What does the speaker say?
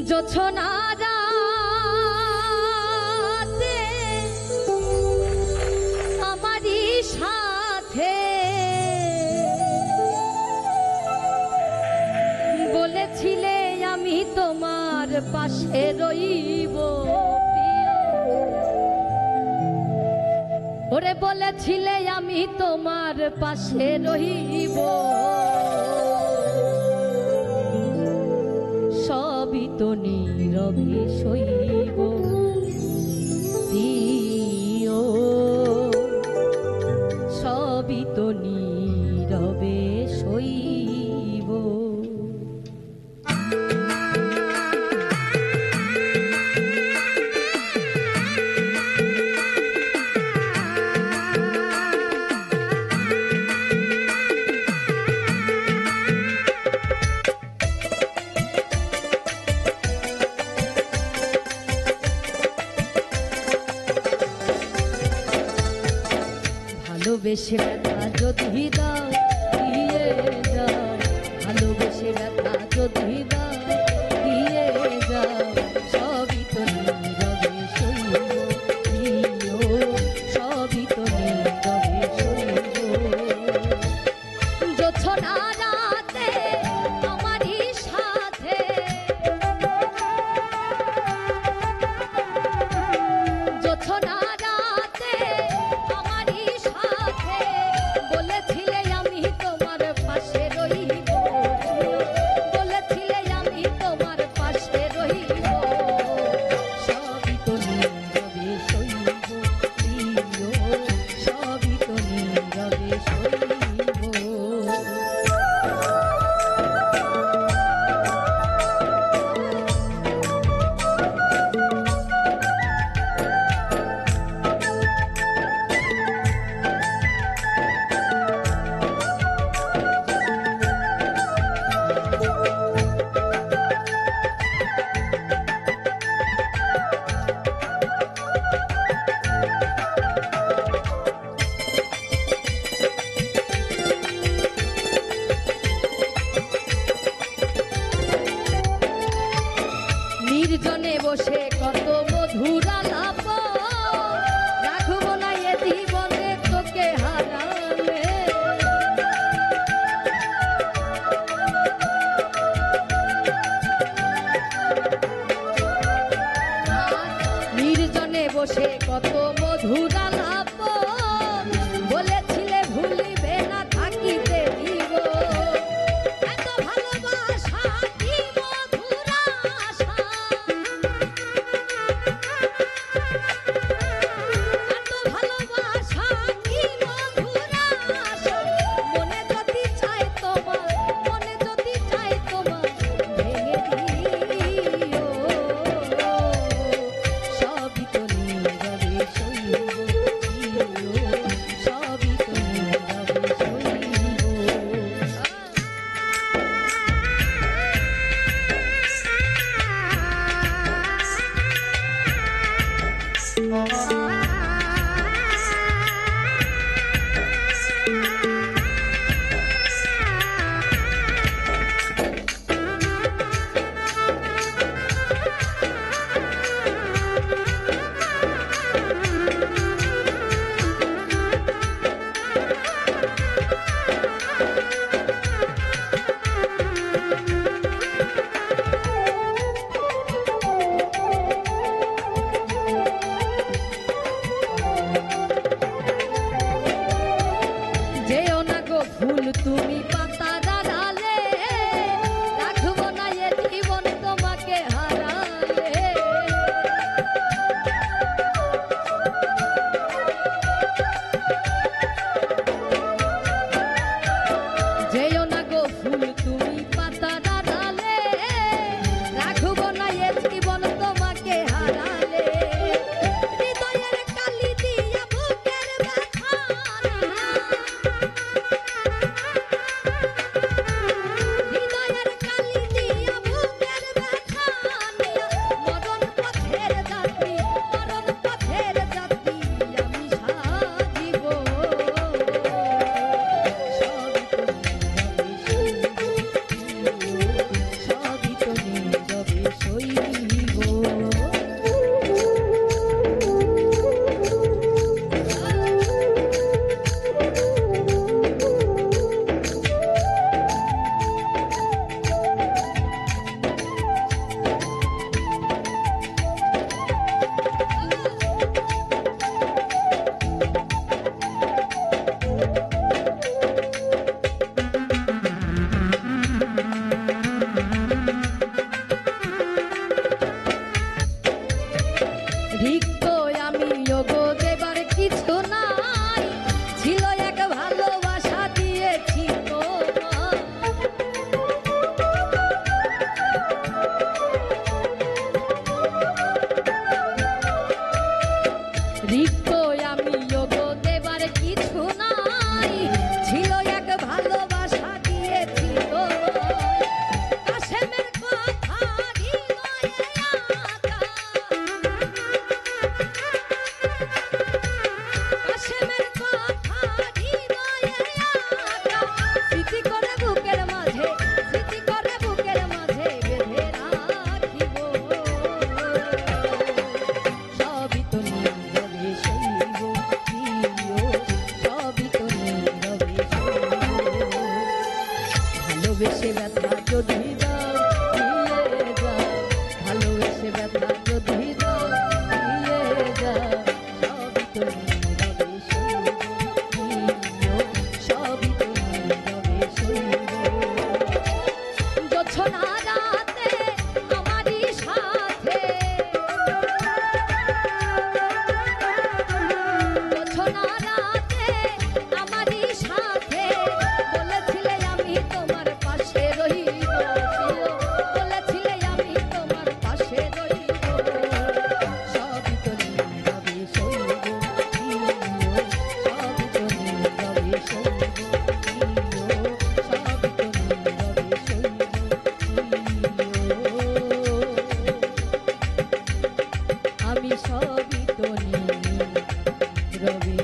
জোছনা রাতে আমারই সাথে বলেছিলে আমি তোমার পাশে রইব, ওরে বলেছিলে আমি তোমার পাশে রইব, সবই তো নীরবে সইব প্রিয়, সবই তো নীরবে সইব। ভালোবেসে ব্যথা যদি দাও দিয়ে যাও, ভালোবেসে ব্যথা যদি দাও দিয়ে যাও, সবই তো নীরবে সইব প্রিয়, সবই তো নীরবে সইব। জোছনা রাতে আমারই সাথে, জোছনা নির্জনে বসে কত মধুর আলাপ, রাখবো না এ জীবনে তোকে হারালে, নির্জনে বসে কত মধুর আলাপ, বলেছিলে ভুলিবে না থাকিতে দিব, এত ভালোবাসা কি মধুর আশা, এত ভালোবাসা কি মধুর আশা, মনে যদি চায় তোমার, মনে যদি চায় তোমার ভেঙে দিও, সবই তো নীরবে সইব রিক্ত আমি ওগো দেবার কিছু নাই, ছিল এক ভালোবাসা দিয়েছি তোমায়। রিক্ত আমি ওগো দেবার কিছু নাই, ছিল এক ভালোবাসা দিয়েছি তোমায়। কাশেমের কথা হৃদয়ে আঁকা, কাশেমের কথা হৃদয়ে আঁকা, স্মৃতি করে বুকের মাঝে, স্মৃতি করে বুকের মাঝে বেঁধে রাখিব। সবই তো নীরবে সইব প্রিয়, সবই তো নীরবে সইব। ভালোবেসে ব্যথা যদি দাও দিয়ে যাও, ভালোবেসে ব্যথা যদি দাও দিয়ে যাও, সবই তো নীরবে সইব প্রিয়, সবই তো নীরবে সইব। জোছনা রাতে আমারই সাথে, জোছনা রাতে আমারই সাথে, বলেছিলে আমি তোমার পাশে রহিব প্রিয়, বলেছিলে আমি তোমার পাশে রহিব। সবই তো নীরবে সইব প্রিয়, সবই তো নীরবে সইব প্রিয়, সবই তো নীরবে সইব প্রিয়। আমি সবই তো নীরবে